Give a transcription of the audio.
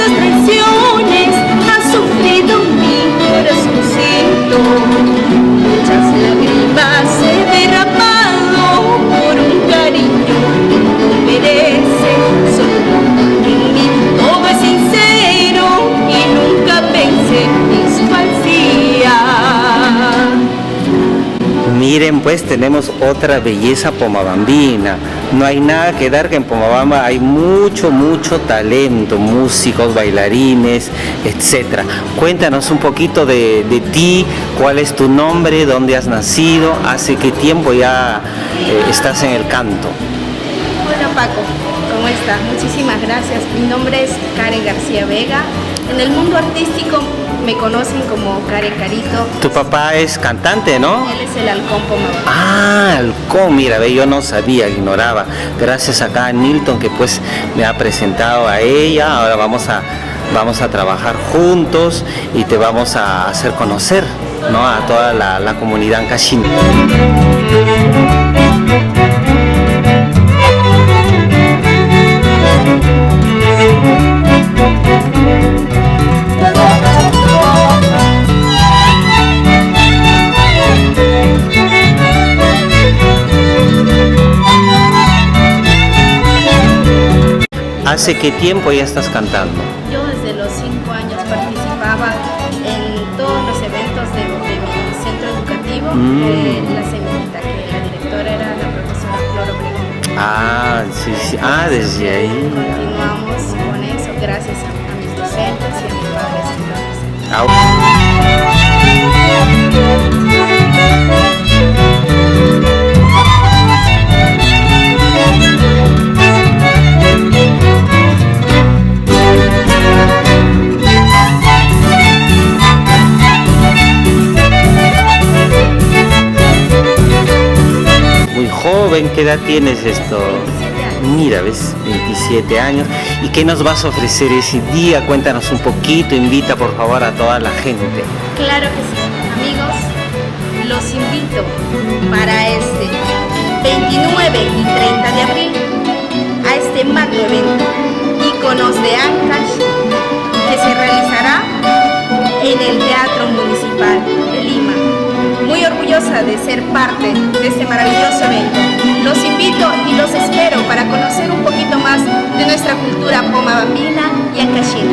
tantas traiciones ha sufrido mi corazoncito. Muchas lágrimas he derramado por un cariño que no merece. Solo en mí todo es sincero y nunca pensé en su falsía. Miren, pues tenemos otra belleza pomabambina. No hay nada que dar, que en Pomabamba hay mucho talento, músicos, bailarines, etcétera. Cuéntanos un poquito de ti, cuál es tu nombre, dónde has nacido, hace qué tiempo ya estás en el canto. Hola Paco, ¿cómo estás? Muchísimas gracias. Mi nombre es Karen García Vega. En el mundo artístico me conocen como Karen Carito. Tu papá es cantante, ¿no? Él es el halcón Pomabamba. Ah, halcón, mira, ve, yo no sabía, ignoraba. Gracias acá a Nilton, que pues me ha presentado a ella. Ahora vamos a trabajar juntos y te vamos a hacer conocer, ¿no?, a toda la comunidad ancashina. ¿Hace qué tiempo ya estás cantando? Yo desde los 5 años participaba en todos los eventos de mi centro educativo, La Semillita, que la directora era la profesora Flor Obregón. Ah, sí. Ah, desde ahí. Continuamos con eso gracias a mis docentes y a mis padres y madres. Muy joven, ¿qué edad tienes esto? Mira, ves, 27 años. ¿Y qué nos vas a ofrecer ese día? Cuéntanos un poquito, invita por favor a toda la gente. Claro que sí, amigos, los invito para este 29 y 30 de abril a este magno evento, Íconos de Ancash, que se realizará en el Teatro Municipal de Lima. Muy orgullosa de ser parte de este maravilloso evento. Los invito y los espero para conocer un poquito más de nuestra cultura pomabambina y ancashina.